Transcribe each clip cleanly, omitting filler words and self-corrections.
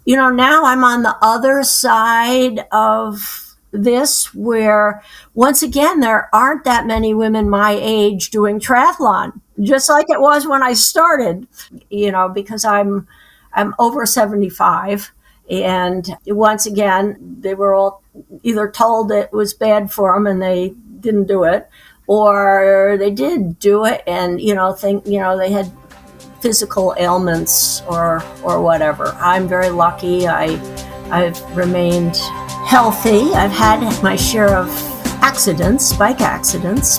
Now I'm on the other side of this where, once again, there aren't that many women my age doing triathlon, just like it was when I started, because I'm over 75. And once again, they were all either told it was bad for them and they didn't do it, or they did do it and, they had physical ailments or whatever. I'm very lucky. I've remained healthy. I've had my share of bike accidents.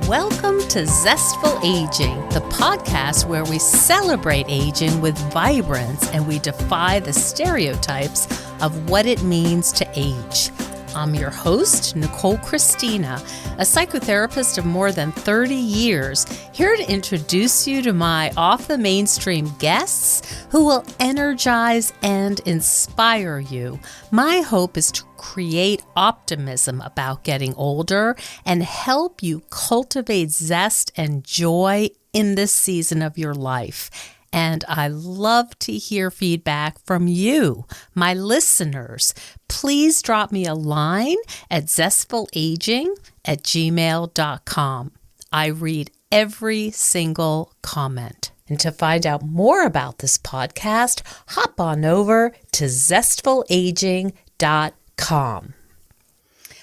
Welcome to Zestful Aging, the podcast where we celebrate aging with vibrance and we defy the stereotypes of what it means to age. I'm your host, Nicole Christina, a psychotherapist of more than 30 years, here to introduce you to my off-the-mainstream guests who will energize and inspire you. My hope is to create optimism about getting older and help you cultivate zest and joy in this season of your life. And I love to hear feedback from you, my listeners. Please drop me a line at zestfulaging@gmail.com. I read every single comment. And to find out more about this podcast, hop on over to zestfulaging.com.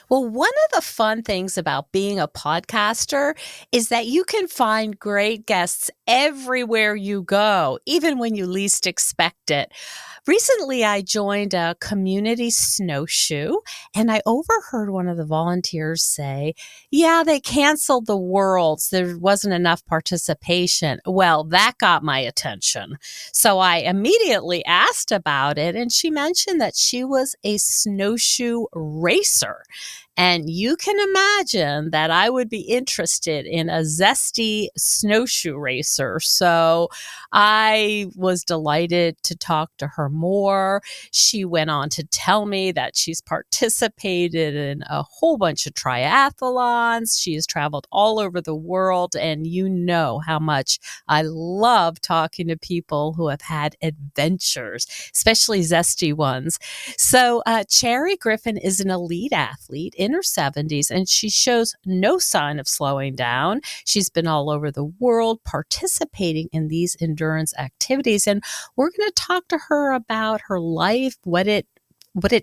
Well, one of the fun things about being a podcaster is that you can find great guests everywhere you go, even when you least expect it. Recently, I joined a community snowshoe, and I overheard one of the volunteers say, yeah, they canceled the Worlds. There wasn't enough participation. Well, that got my attention. So I immediately asked about it, and she mentioned that she was a snowshoe racer. And you can imagine that I would be interested in a zesty snowshoe racer. So I was delighted to talk to her more. She went on to tell me that she's participated in a whole bunch of triathlons. She has traveled all over the world. And you know how much I love talking to people who have had adventures, especially zesty ones. So Cherry Griffin is an elite athlete in her 70s, and she shows no sign of slowing down. She's been all over the world participating in these endurance activities, and we're going to talk to her about her life, what it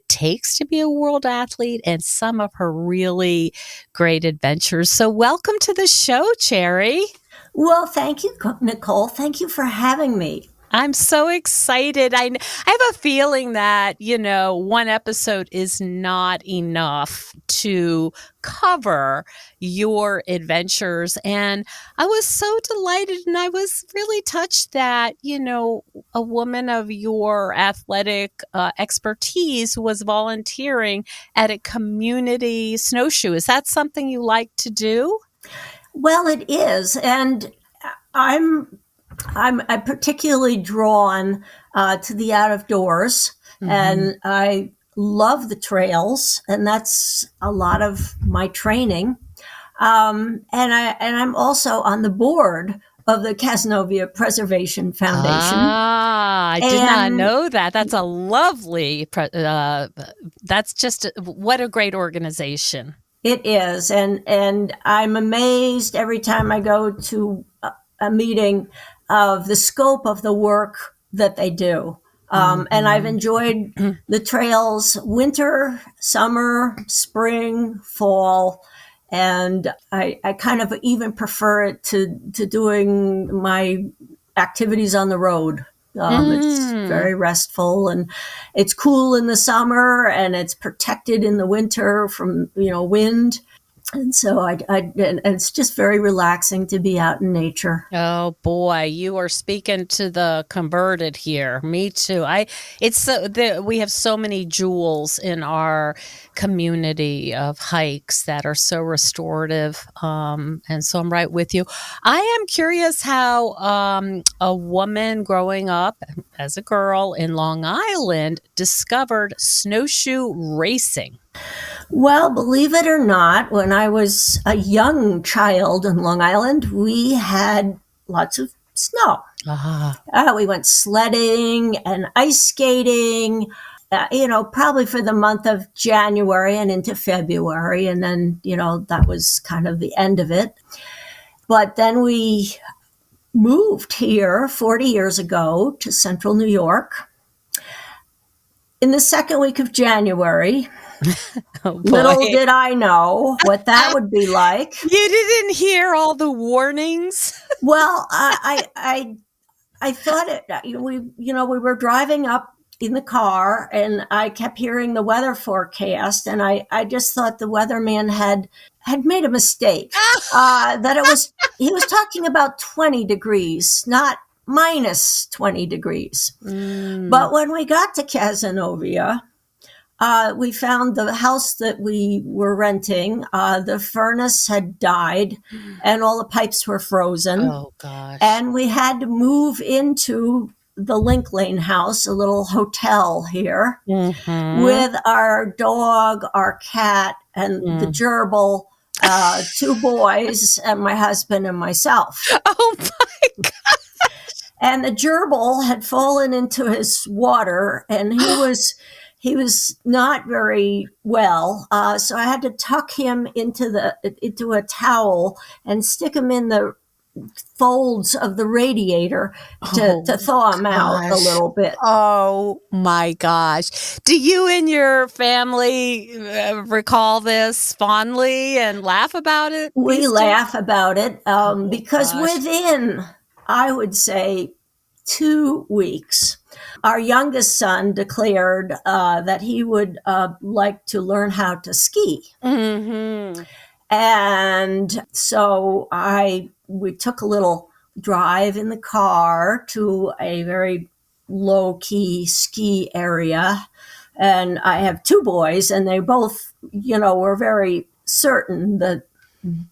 takes to be a world athlete, and some of her really great adventures. So welcome to the show, Cherry. Well, thank you, Nicole. Thank you for having me. I'm so excited. I have a feeling that, one episode is not enough to cover your adventures. And I was so delighted, and I was really touched that, a woman of your athletic expertise was volunteering at a community snowshoe. Is that something you like to do? Well, it is. And I'm particularly drawn to the out of doors, and I love the trails, and that's a lot of my training. And I'm also on the board of the Cazenovia Preservation Foundation. I did not know that. That's a lovely. That's just what a great organization. It is, and I'm amazed every time I go to a meeting of the scope of the work that they do. And I've enjoyed the trails winter, summer, spring, fall, and I kind of even prefer it to doing my activities on the road. It's very restful, and it's cool in the summer, and it's protected in the winter from, wind. And so and it's just very relaxing to be out in nature. Oh boy, you are speaking to the converted here. Me too. We have so many jewels in our community of hikes that are so restorative. And so I'm right with you. I am curious how a woman growing up as a girl in Long Island discovered snowshoe racing. Well, believe it or not, when I was a young child in Long Island, we had lots of snow. We went sledding and ice skating, probably for the month of January and into February. And then, that was kind of the end of it. But then we moved here 40 years ago to central New York. In the second week of January, little did I know what that would be like. You didn't hear all the warnings? Well, I thought we were driving up in the car, and I kept hearing the weather forecast, and I just thought the weatherman had made a mistake. That he was talking about 20 degrees, not minus 20 degrees. But when we got to Cazenovia, we found the house that we were renting. The furnace had died and all the pipes were frozen. Oh, gosh. And we had to move into the Link Lane house, a little hotel here, with our dog, our cat, and the gerbil, 2 boys, and my husband and myself. Oh, my God. And the gerbil had fallen into his water, and he was not very well. So I had to tuck him into a towel and stick him in the folds of the radiator to thaw him out a little bit. Oh my gosh. Do you and your family recall this fondly and laugh about it? We laugh about it because within, I would say, 2 weeks, our youngest son declared that he would like to learn how to ski. And so we took a little drive in the car to a very low-key ski area. And I have 2 boys, and they both, were very certain that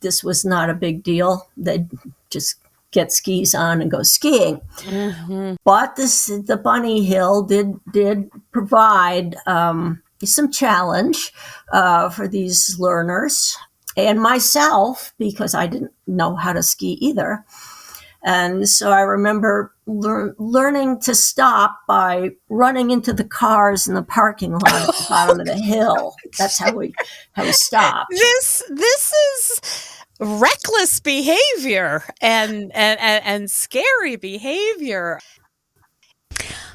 this was not a big deal. They'd just get skis on and go skiing. But the Bunny Hill did provide some challenge for these learners. And myself, because I didn't know how to ski either. And so I remember learning to stop by running into the cars in the parking lot at the bottom of the hill. That's how we stopped. This is reckless behavior and scary behavior.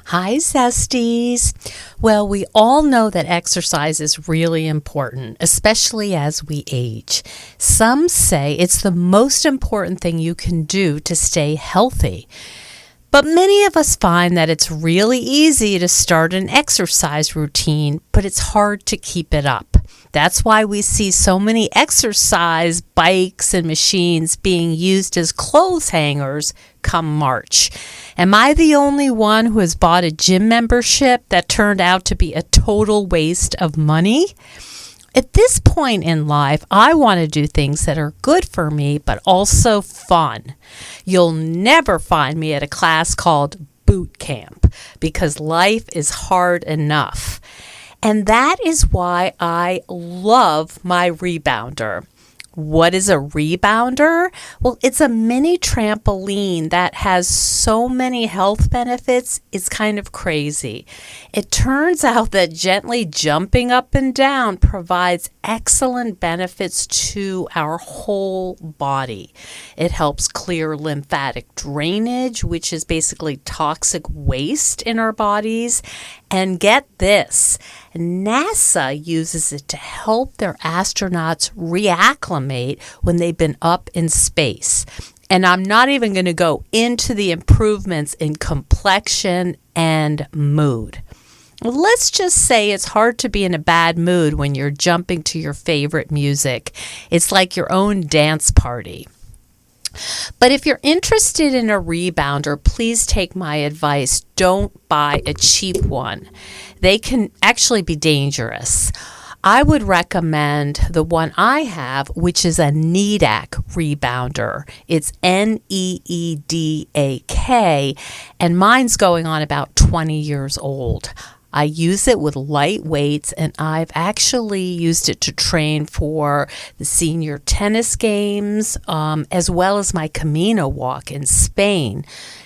Hi, Zesties. Well, we all know that exercise is really important, especially as we age. Some say it's the most important thing you can do to stay healthy. But many of us find that it's really easy to start an exercise routine, but it's hard to keep it up. That's why we see so many exercise bikes and machines being used as clothes hangers come March. Am I the only one who has bought a gym membership that turned out to be a total waste of money? At this point in life, I want to do things that are good for me, but also fun. You'll never find me at a class called boot camp because life is hard enough. And that is why I love my rebounder. What is a rebounder? Well, it's a mini trampoline that has so many health benefits, it's kind of crazy. It turns out that gently jumping up and down provides excellent benefits to our whole body. It helps clear lymphatic drainage, which is basically toxic waste in our bodies. And get this, NASA uses it to help their astronauts reacclimate when they've been up in space. And I'm not even going to go into the improvements in complexion and mood. Let's just say it's hard to be in a bad mood when you're jumping to your favorite music. It's like your own dance party. But if you're interested in a rebounder, please take my advice. Don't buy a cheap one. They can actually be dangerous. I would recommend the one I have, which is a NEEDAK rebounder. It's NEEDAK, and mine's going on about 20 years old. I use it with light weights, and I've actually used it to train for the senior tennis games, as well as my Camino walk in Spain.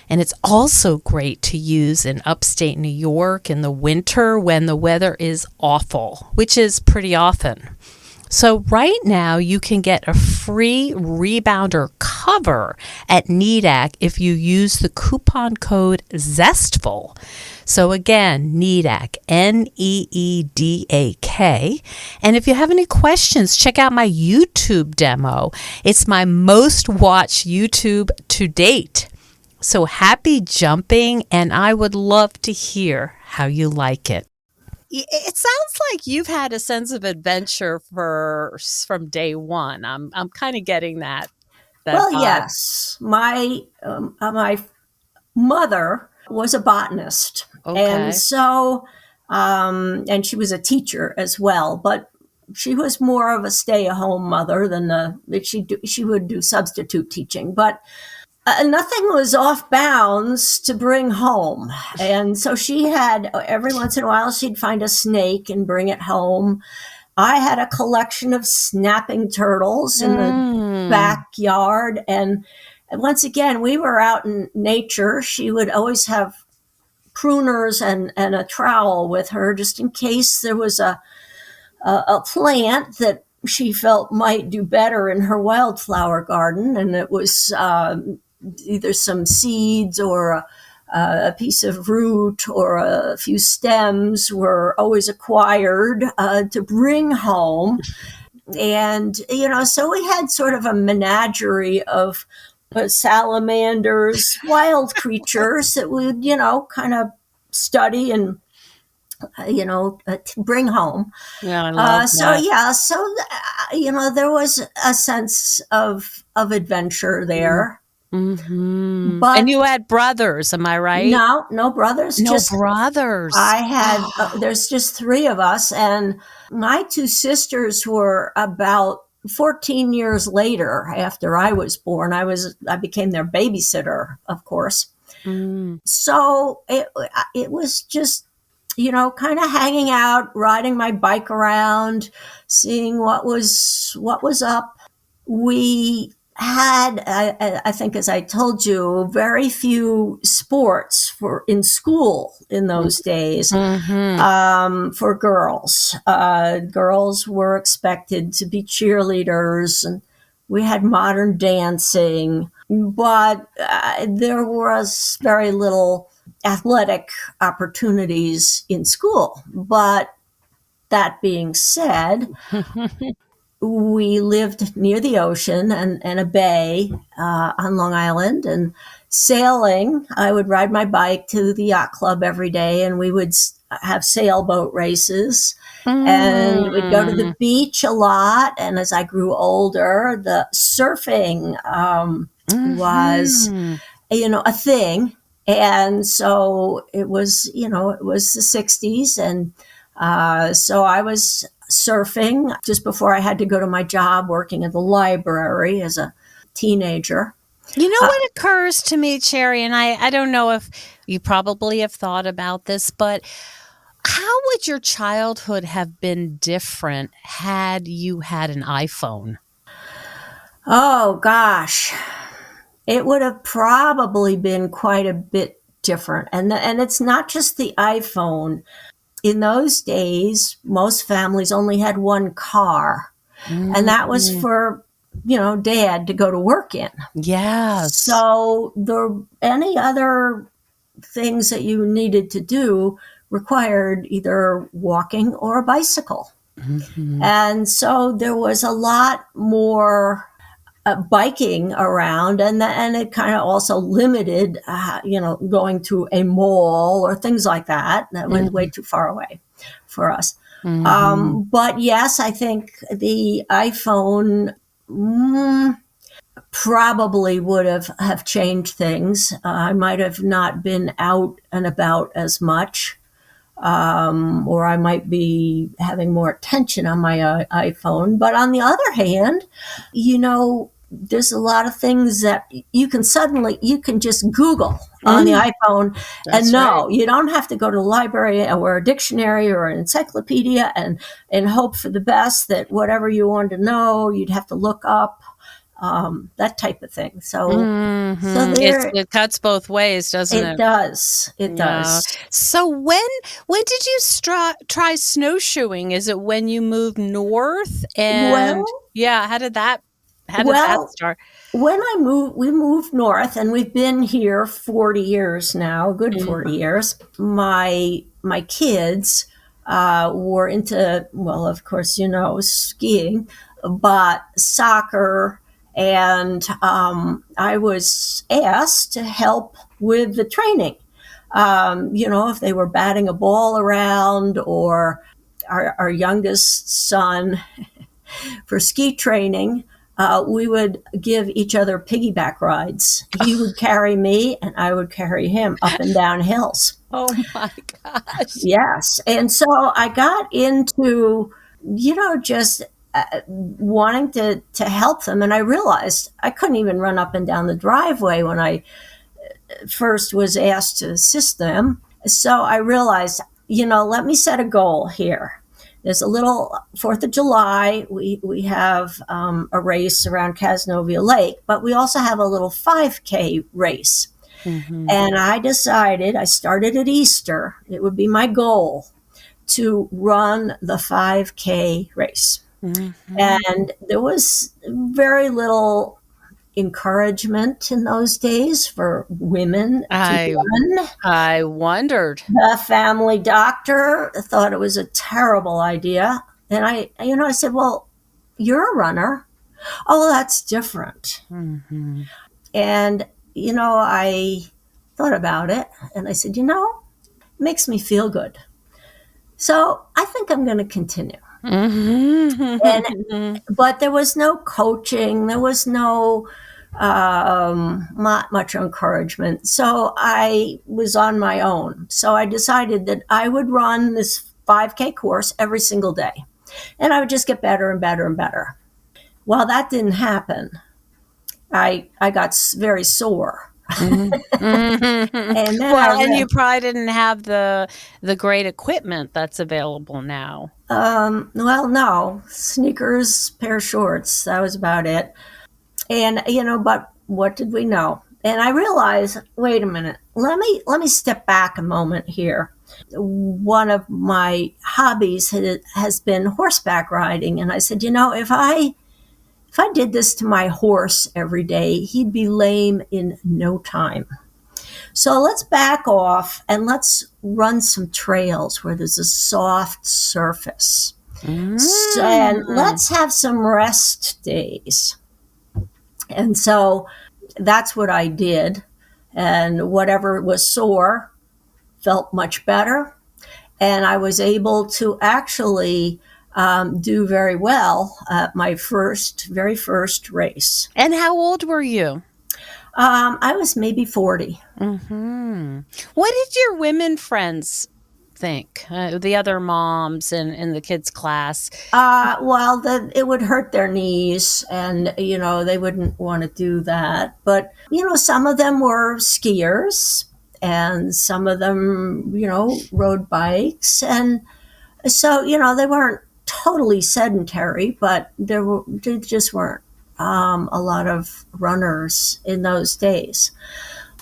And it's also great to use in upstate New York in the winter when the weather is awful, which is pretty often. So right now you can get a free rebounder cover at NEDAC if you use the coupon code ZESTFUL. So again, NEDAC, NEEDAK. And if you have any questions, check out my YouTube demo. It's my most watched YouTube to date. So happy jumping, and I would love to hear how you like it. It sounds like you've had a sense of adventure from day one. I'm kind of getting that. Well, yes. My mother was a botanist, and so and she was a teacher as well. But she was more of a stay-at-home mother than she would do substitute teaching, but. Nothing was off bounds to bring home. And so she had, every once in a while, she'd find a snake and bring it home. I had a collection of snapping turtles in the backyard. And once again, we were out in nature. She would always have pruners and a trowel with her just in case there was a plant that she felt might do better in her wildflower garden. And it was either some seeds or a piece of root or a few stems were always acquired to bring home. And, so we had sort of a menagerie of salamanders, wild creatures that we'd, kind of study and bring home. Yeah, I love that. There was a sense of adventure there. Mm-hmm. But, and you had brothers, am I right? No brothers. No brothers. I had, there's just three of us, and my two sisters were about 14 years later after I was born. I became their babysitter, of course. So it was just, kind of hanging out, riding my bike around, seeing what was up. We had, I think, as I told you, very few sports in school in those days for girls. Girls were expected to be cheerleaders, and we had modern dancing, but there was very little athletic opportunities in school. But that being said, we lived near the ocean and a bay on Long Island, and sailing. I would ride my bike to the yacht club every day, and we would have sailboat races, and we'd go to the beach a lot. And as I grew older, the surfing was, a thing. And so it was, the 60s. And so I was surfing just before I had to go to my job working at the library as a teenager. What occurs to me, Cherry, and I don't know if you probably have thought about this, but how would your childhood have been different had you had an iPhone? Oh, gosh. It would have probably been quite a bit different. And it's not just the iPhone. In those days, most families only had one car, and that was for, Dad to go to work in. Yes. So any other things that you needed to do required either walking or a bicycle. And so there was a lot more biking around, and it kind of also limited, going to a mall or things like that. That went way too far away for us. But yes, I think the iPhone probably would have changed things. I might have not been out and about as much, or I might be having more attention on my iPhone. But on the other hand, there's a lot of things that you can just Google on the iPhone and know. Right. You don't have to go to the library or a dictionary or an encyclopedia and hope for the best that whatever you wanted to know, you'd have to look up, that type of thing. So, it cuts both ways, doesn't it? It does. It does. So when did you try snowshoeing? Is it when you moved north? And how did that start? When we moved north, and we've been here 40 years now, good 40 years. My kids were into, well, of course, skiing, but soccer. And I was asked to help with the training. If they were batting a ball around, or our youngest son for ski training, we would give each other piggyback rides. He would carry me and I would carry him up and down hills. Oh my gosh. Yes. And so I got into, just wanting to help them. And I realized I couldn't even run up and down the driveway when I first was asked to assist them. So I realized, let me set a goal here. There's a little 4th of July. We have a race around Casnovia Lake, but we also have a little 5K race. Mm-hmm. And I started at Easter. It would be my goal to run the 5K race. Mm-hmm. And there was very little encouragement in those days for women to run. I wondered. The family doctor thought it was a terrible idea. And I said, well, you're a runner. Oh, well, that's different. Mm-hmm. And, I thought about it and I said, it makes me feel good. So I think I'm going to continue. Mm-hmm. But there was no coaching. There was no not much encouragement. So I was on my own. So I decided that I would run this 5K course every single day. And I would just get better and better and better. Well, that didn't happen. I got very sore. Mm-hmm. And you probably didn't have the great equipment that's available now. No. Sneakers, pair of shorts. That was about it. And, but what did we know? And I realized, wait a minute, let me step back a moment here. One of my hobbies has been horseback riding. And I said, if I did this to my horse every day, he'd be lame in no time. So let's back off and let's run some trails where there's a soft surface. Mm. And let's have some rest days. And so that's what I did. And whatever was sore felt much better. And I was able to actually do very well at my very first race. And how old were you? I was maybe 40. Mm-hmm. What did your women friends think? The other moms in the kids' class? Well, it would hurt their knees, and they wouldn't want to do that. But some of them were skiers, and some of them rode bikes, and so they weren't totally sedentary, but there just weren't a lot of runners in those days.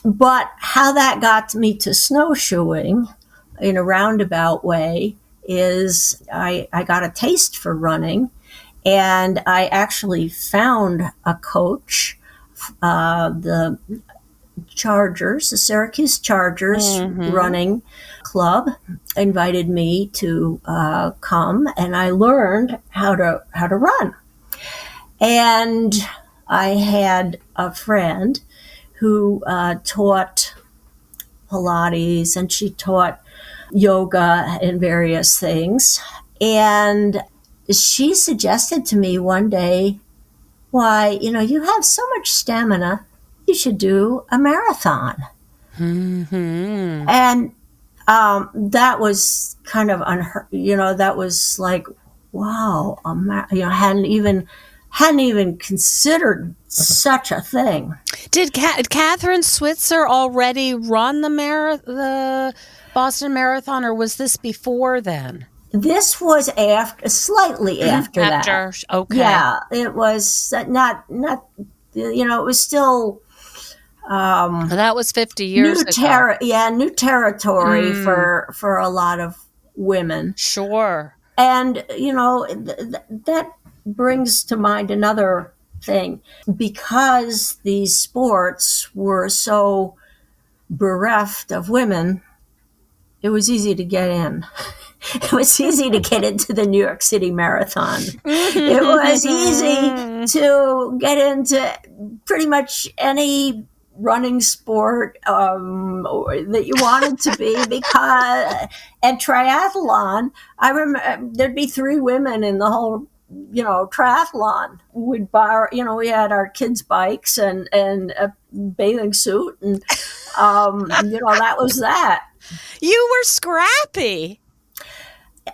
But how that got me to snowshoeing in a roundabout way is I got a taste for running, and I actually found a coach, the Syracuse Chargers running club invited me to come, and I learned how to run. And I had a friend who taught Pilates, and she taught yoga and various things. And she suggested to me one day, why, you have so much stamina, you should do a marathon. Mm-hmm. And that was kind of unheard, that was like, wow, I hadn't even hadn't even considered such a thing. Did Catherine Switzer already run the Boston Marathon, or was this before then? This was slightly after that. Okay. Yeah, it was not, it was still... that was 50 years ago. New territory for a lot of women. Sure. And, that brings to mind another thing. Because these sports were so bereft of women, it was easy to get in. It was easy to get into the New York City Marathon. It was easy to get into pretty much any running sport that you wanted to be, because and triathlon, I remember there'd be 3 women in the whole triathlon. We'd borrow, we had our kids' bikes and a bathing suit, and that was that. You were scrappy.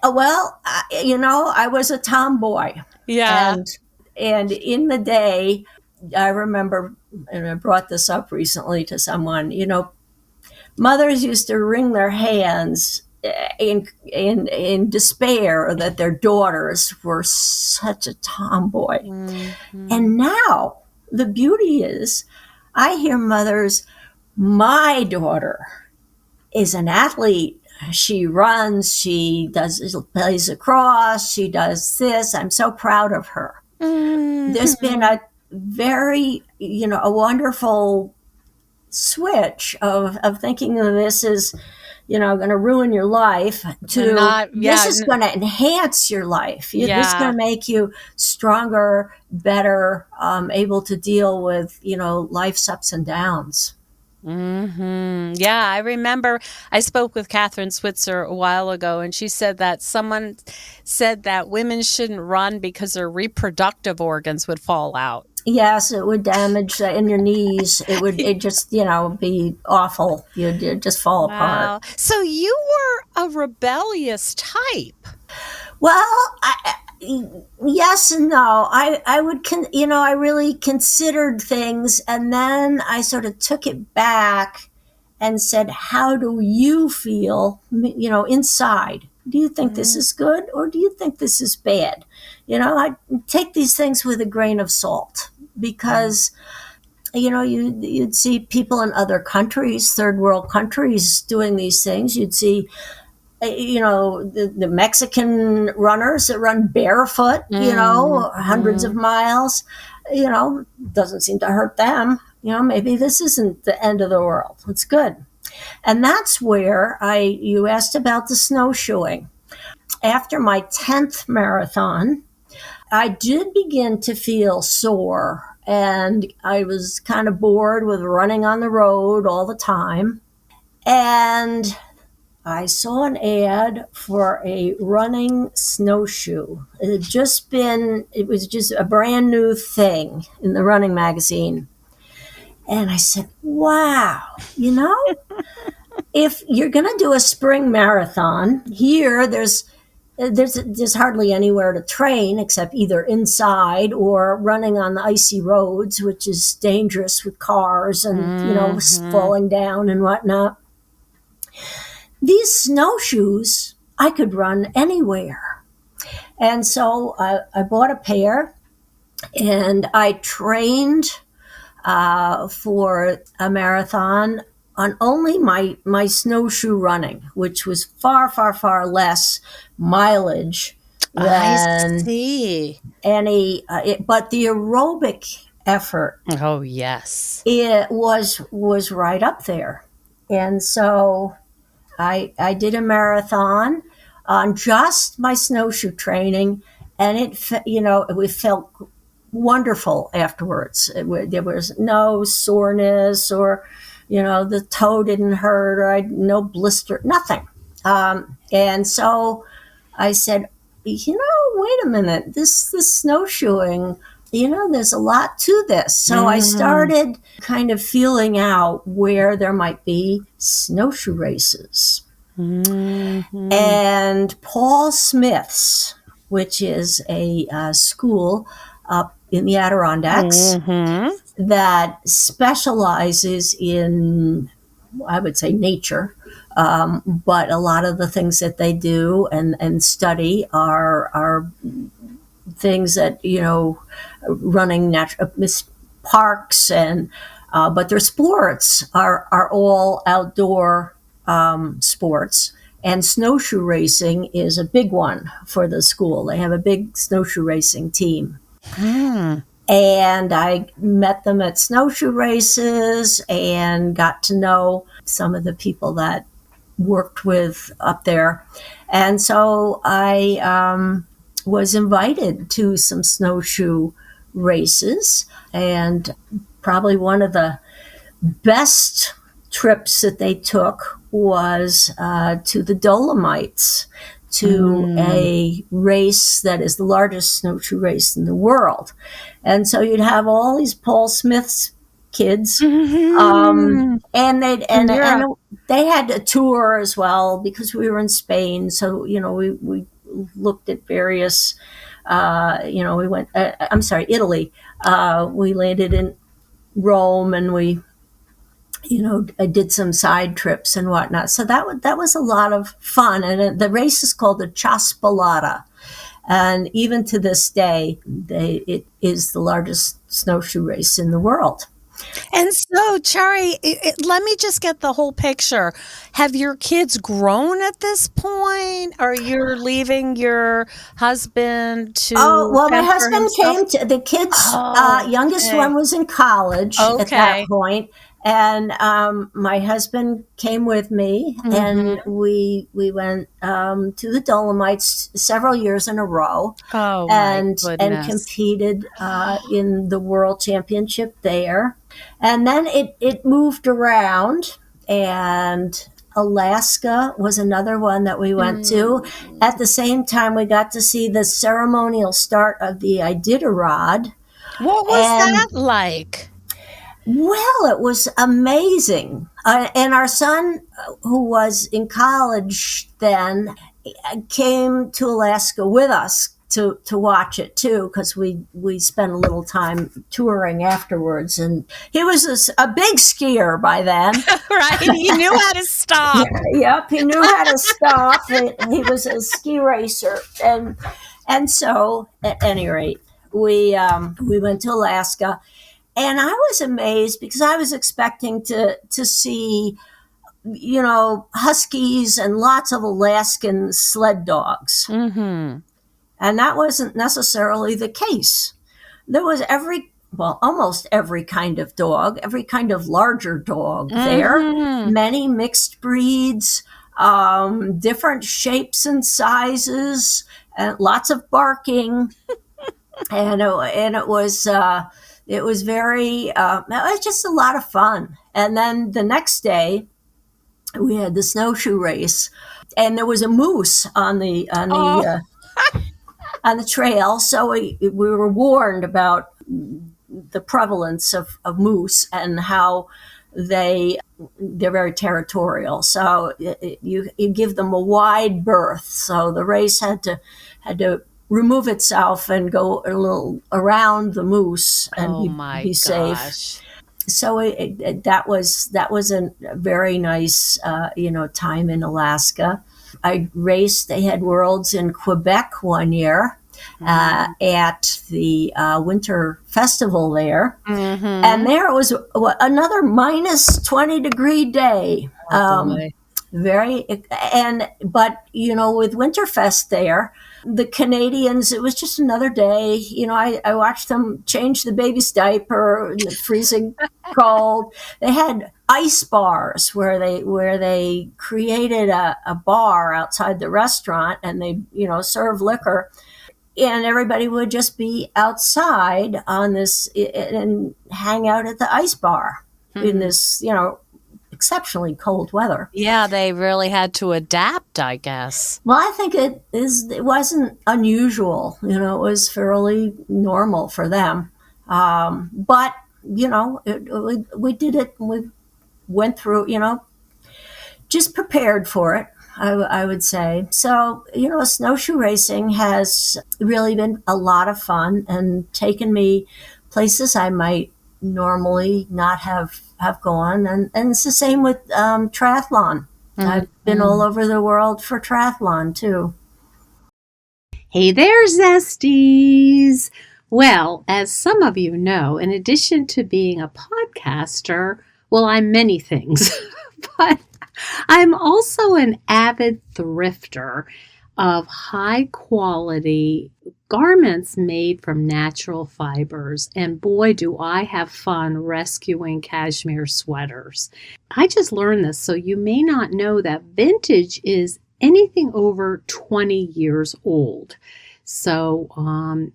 Well, I was a tomboy. Yeah. And in the day, I remember, and I brought this up recently to someone, mothers used to wring their hands in despair that their daughters were such a tomboy. Mm-hmm. And now the beauty is, I hear mothers, my daughter is an athlete. She runs, she plays lacrosse, she does this. I'm so proud of her. Mm-hmm. There's been a very, a wonderful switch of thinking that this is, going to ruin your life to this is going to enhance your life. This is going to make you stronger, better, able to deal with, life's ups and downs. Mm-hmm. Yeah, I remember I spoke with Catherine Switzer a while ago, and she said that someone said that women shouldn't run because their reproductive organs would fall out. Yes, it would damage in your knees. It just, be awful. You'd just fall apart. So you were a rebellious type. Well, yes and no. I would, I really considered things, and then I sort of took it back and said, how do you feel, inside? Do you think this is good, or do you think this is bad? I take these things with a grain of salt, because, you'd see people in other countries, third world countries, doing these things. You'd see, the Mexican runners that run barefoot, hundreds of miles, doesn't seem to hurt them. Maybe this isn't the end of the world. It's good. And that's where you asked about the snowshoeing. After my 10th marathon, I did begin to feel sore, and I was kind of bored with running on the road all the time. And I saw an ad for a running snowshoe. It was just a brand new thing in the running magazine. And I said, wow, if you're going to do a spring marathon here, there's hardly anywhere to train except either inside or running on the icy roads, which is dangerous with cars and, falling down and whatnot. These snowshoes, I could run anywhere. And so I bought a pair, and I trained for a marathon on only my snowshoe running, which was far, far, far less mileage than any, but the aerobic effort. Oh, yes. It was right up there. And so I did a marathon on just my snowshoe training, and it felt wonderful afterwards. There was no soreness, or the toe didn't hurt, or no blister, nothing. And so I said, wait a minute, this snowshoeing, there's a lot to this. So I started kind of feeling out where there might be snowshoe races. Mm-hmm. And Paul Smith's, which is a school up in the Adirondacks Mm-hmm. that specializes in, I would say, nature. But a lot of the things that they do and study are things that, running parks and but their sports are all outdoor sports. And snowshoe racing is a big one for the school. They have a big snowshoe racing team. And I met them at snowshoe races and got to know some of the people that worked with up there. And so I was invited to some snowshoe races. And probably one of the best trips that they took was to the Dolomites, to a race that is the largest snowshoe race in the world. And so you'd have all these Paul Smith's kids, and they had a tour as well because we were in Spain. So we looked at various. We went. Italy. We landed in Rome, and we I did some side trips and whatnot. So that was a lot of fun. And the race is called the Ciaspolata. And even to this day, it is the largest snowshoe race in the world. And so, Chari, let me just get the whole picture. Have your kids grown at this point? Or you're leaving your husband to... Oh, well, my husband came to... The kids' youngest one was in college at that point. And my husband came with me, and we went to the Dolomites several years in a row, and competed in the World Championship there. And then it moved around, and Alaska was another one that we went to. At the same time, we got to see the ceremonial start of the Iditarod. What was that like? Well, it was amazing. And our son, who was in college then, came to Alaska with us to watch it too, because we spent a little time touring afterwards. And he was a big skier by then. Right. He knew how to stop. Yep. He knew how to stop. He was a ski racer. And so, at any rate, we went to Alaska. And I was amazed because I was expecting to see, huskies and lots of Alaskan sled dogs. Mm-hmm. And that wasn't necessarily the case. There was almost every kind of dog, every kind of larger dog there, many mixed breeds, different shapes and sizes, and lots of barking. and it was... It was it was just a lot of fun. And then the next day, we had the snowshoe race, and there was a moose on the trail. So we were warned about the prevalence of moose and how they're very territorial. So you give them a wide berth. So the race had to remove itself and go a little around the moose and be safe. So that was a very nice, time in Alaska. I raced. They had worlds in Quebec one year at the winter festival there, and there it was another minus 20-degree day. But with Winterfest there, the Canadians, it was just another day. I watched them change the baby's diaper in the freezing cold. They had ice bars where they created a bar outside the restaurant, and they serve liquor, and everybody would just be outside on this and hang out at the ice bar in this exceptionally cold weather. Yeah, they really had to adapt, I guess. Well, I think it wasn't unusual. It was fairly normal for them. But we did it, and we went through, just prepared for it. I would say. So, snowshoe racing has really been a lot of fun and taken me places I might normally not have gone. And it's the same with triathlon. I've been all over the world for triathlon too. Hey there, Zesties! Well, as some of you know, in addition to being a podcaster, well, I'm many things, but I'm also an avid thrifter of high quality garments made from natural fibers. And boy, do I have fun rescuing cashmere sweaters. I just learned this, so you may not know that vintage is anything over 20 years old. So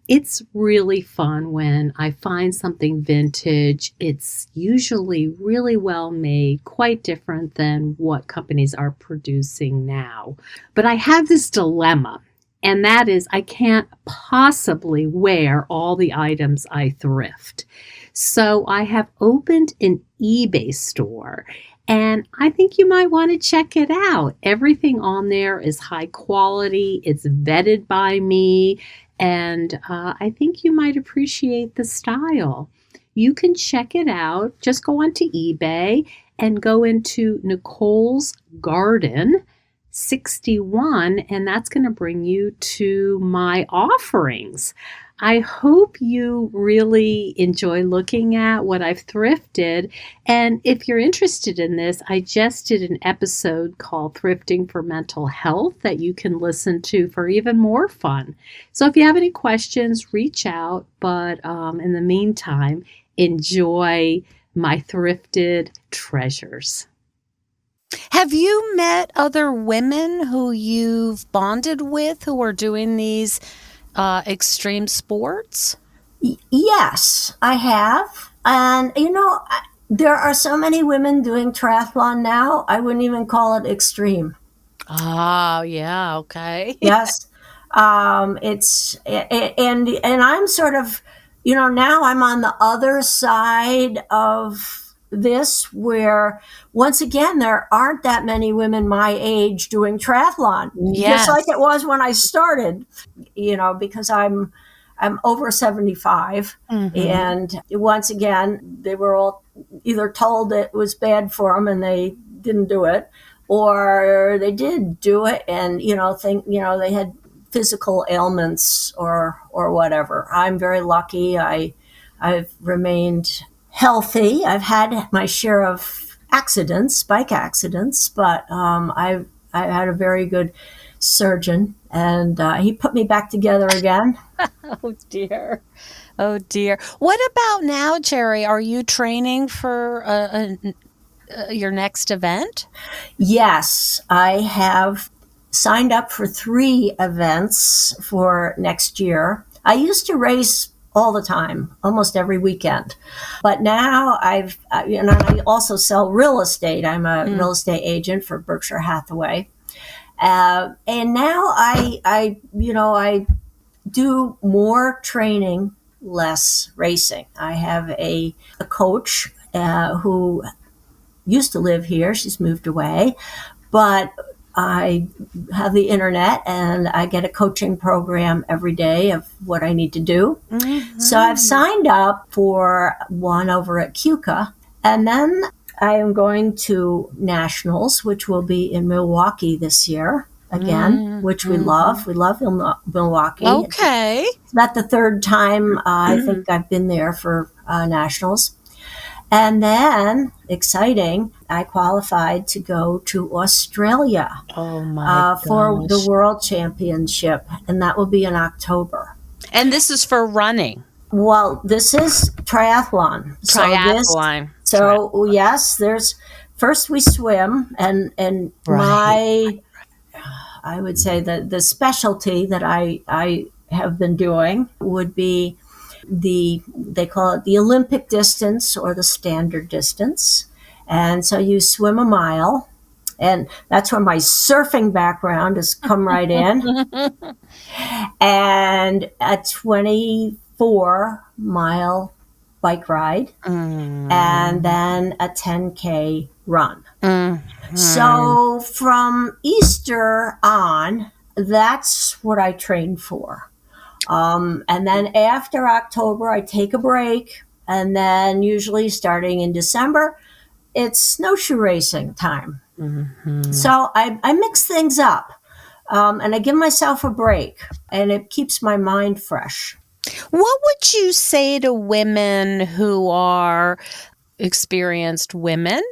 it's really fun when I find something vintage. It's usually really well made, quite different than what companies are producing now. But I have this dilemma, and that is I can't possibly wear all the items I thrift. So I have opened an eBay store. And I think you might want to check it out. Everything on there is high quality. It's vetted by me. And I think you might appreciate the style. You can check it out. Just go onto eBay and go into Nicole's Garden 61. And that's going to bring you to my offerings. I hope you really enjoy looking at what I've thrifted. And if you're interested in this, I just did an episode called Thrifting for Mental Health that you can listen to for even more fun. So if you have any questions, reach out. But in the meantime, enjoy my thrifted treasures. Have you met other women who you've bonded with who are doing these extreme sports? Yes, I have. And, there are so many women doing triathlon now, I wouldn't even call it extreme. Oh, yeah, okay. Yes. And I'm sort of, now I'm on the other side of this where, once again, there aren't that many women my age doing triathlon. Yes. Just like it was when I started, because I'm over 75. And once again, they were all either told it was bad for them and they didn't do it, or they did do it and, they had physical ailments or whatever. I'm very lucky. I've remained healthy. I've had my share of accidents, bike accidents, but I had a very good surgeon, and he put me back together again. Oh dear. Oh dear. What about now, Jerry? Are you training for your next event? Yes, I have signed up for 3 events for next year. I used to race all the time, almost every weekend. But now I also sell real estate. I'm a real estate agent for Berkshire Hathaway. And now I do more training, less racing. I have a coach who used to live here. She's moved away, but I have the internet and I get a coaching program every day of what I need to do. So I've signed up for one over at Cuca, and then I am going to Nationals, which will be in Milwaukee this year again, which we love. We love Milwaukee. Okay. It's about the 3rd time I think I've been there for Nationals. And then, exciting, I qualified to go to Australia for the World Championship, and that will be in October. And this is for running? Well, this is triathlon. Triathlon. So yes, first we swim, and Right. I would say that the specialty that I have been doing would be they call it the Olympic distance or the standard distance. And so you swim a mile, and that's where my surfing background has come right in. And a 24-mile bike ride, and then a 10K run. So from Easter on, that's what I train for. And then after October, I take a break. And then usually starting in December, it's snowshoe racing time. So I mix things up, and I give myself a break, and it keeps my mind fresh. What would you say to women who are experienced women,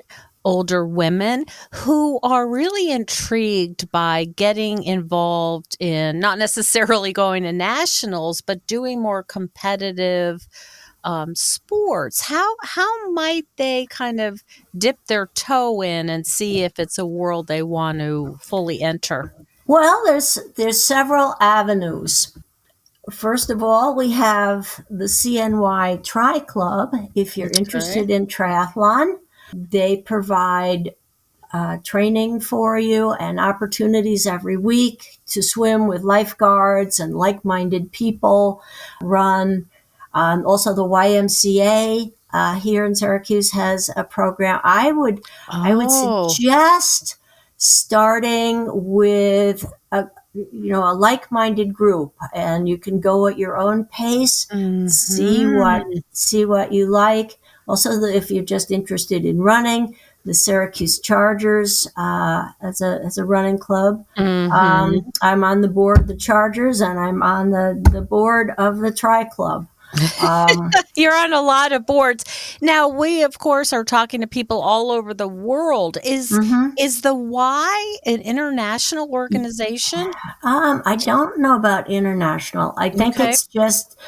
older women, who are really intrigued by getting involved in not necessarily going to nationals, but doing more competitive sports? How might they kind of dip their toe in and see if it's a world they want to fully enter? Well, there's several avenues. First of all, we have the CNY Tri Club. If you're interested in triathlon, they provide training for you and opportunities every week to swim with lifeguards and like-minded people. Run. Also, the YMCA here in Syracuse has a program. I would suggest starting with a like-minded group, and you can go at your own pace. See what you like. Also, if you're just interested in running, the Syracuse Chargers as a running club. I'm on the board of the Chargers, and I'm on the board of the Tri Club. You're on a lot of boards. Now, we, of course, are talking to people all over the world. Is the Y an international organization? I don't know about international. I think it's just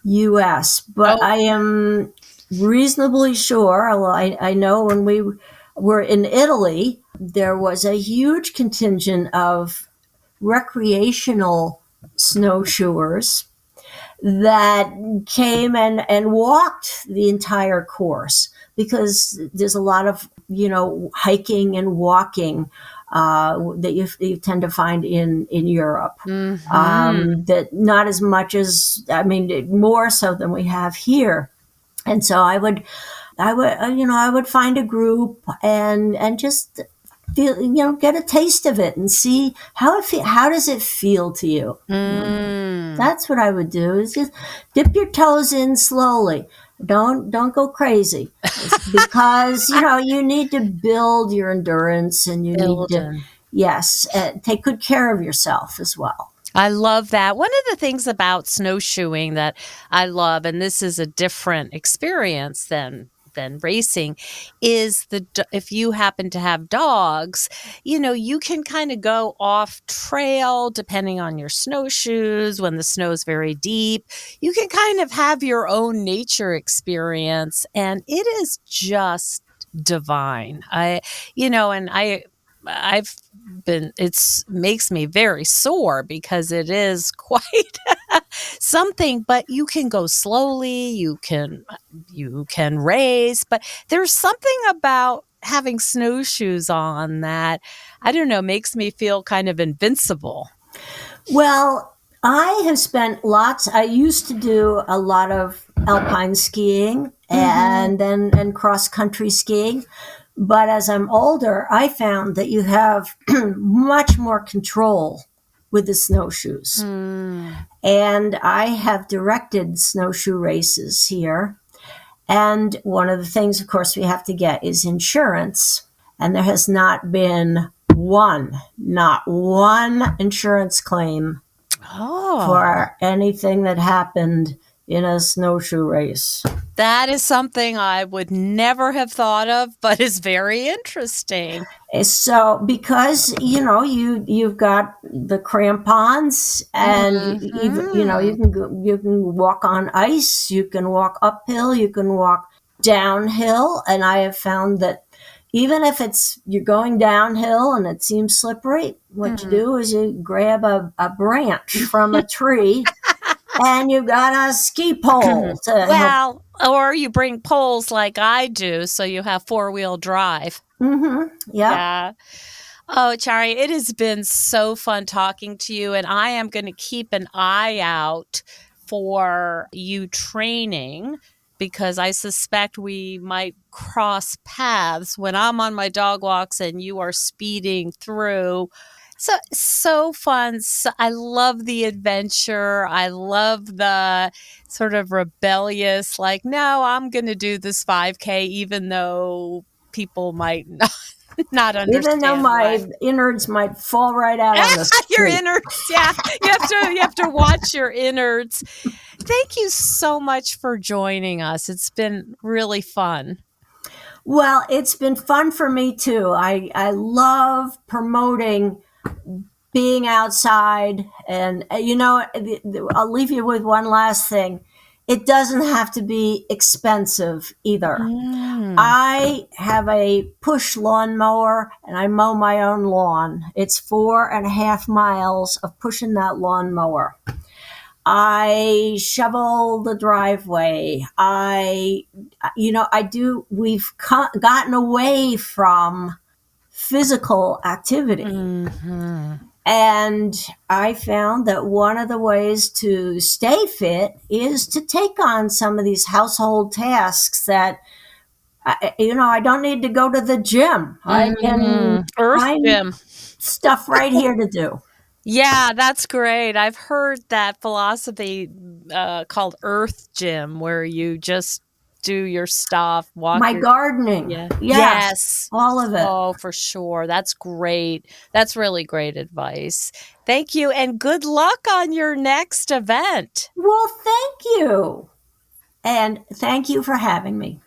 U.S., but I am reasonably sure, although I know when we were in Italy, there was a huge contingent of recreational snowshoers that came and walked the entire course, because there's a lot of, hiking and walking that you tend to find in Europe. That not as much as, more so than we have here. And so I would find a group and just feel, get a taste of it and see how does it feel to you. That's what I would do, is just dip your toes in slowly. Don't go crazy. It's because, you need to build your endurance, and you need to, take good care of yourself as well. I love that. One of the things about snowshoeing that I love, and this is a different experience than racing, is if you happen to have dogs, you can kind of go off trail depending on your snowshoes. When the snow is very deep, you can kind of have your own nature experience, and it is just divine. It makes me very sore because it is quite something, but you can go slowly, you can race, but there's something about having snowshoes on that, I don't know, makes me feel kind of invincible. Well, I used to do a lot of alpine skiing and cross-country skiing. But as I'm older, I found that you have much more control with the snowshoes. And I have directed snowshoe races here. And one of the things, of course, we have to get is insurance. And there has not been not one insurance claim for anything that happened in a snowshoe race. That is something I would never have thought of, but is very interesting. So, because you've got the crampons, and you can walk on ice, you can walk uphill, you can walk downhill, and I have found that even if you're going downhill and it seems slippery, what you do is you grab a branch from a tree. And you've got a ski pole to help. Or you bring poles like I do, so you have 4-wheel drive. Yeah. Oh, Chari, it has been so fun talking to you, and I am going to keep an eye out for you training, because I suspect we might cross paths when I'm on my dog walks and you are speeding through. So fun. I love the adventure. I love the sort of rebellious, like, no, I'm going to do this 5K, even though people might not understand. Even though my innards might fall right out on the street. Your innards, yeah. You have to watch your innards. Thank you so much for joining us. It's been really fun. Well, it's been fun for me too. I love promoting being outside, and I'll leave you with one last thing. It doesn't have to be expensive either. I have a push lawnmower and I mow my own lawn. It's 4.5 miles of pushing that lawnmower. I shovel the driveway. We've gotten away from physical activity. And I found that one of the ways to stay fit is to take on some of these household tasks that, I don't need to go to the gym. I can find gym stuff right here to do. Yeah, that's great. I've heard that philosophy called Earth Gym, where you just do your stuff, gardening. Yeah. Yes. All of it. Oh, for sure. That's great. That's really great advice. Thank you. And good luck on your next event. Well, thank you. And thank you for having me.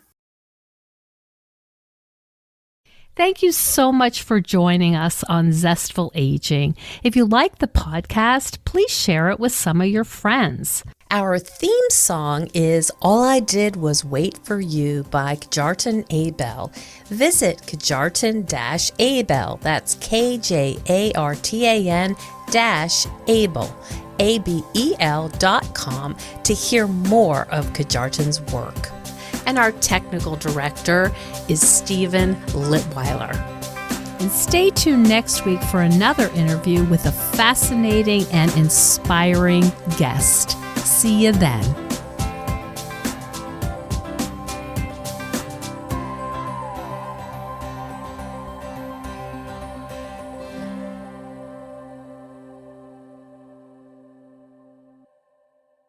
Thank you so much for joining us on Zestful Aging. If you like the podcast, please share it with some of your friends. Our theme song is All I Did Was Wait for You by Kjartan Abel. Visit Kjartan-Abel, that's KJARTAN-Abel, ABEL.com to hear more of Kjartan's work. And our technical director is Stephen Litweiler. And stay tuned next week for another interview with a fascinating and inspiring guest. See you then.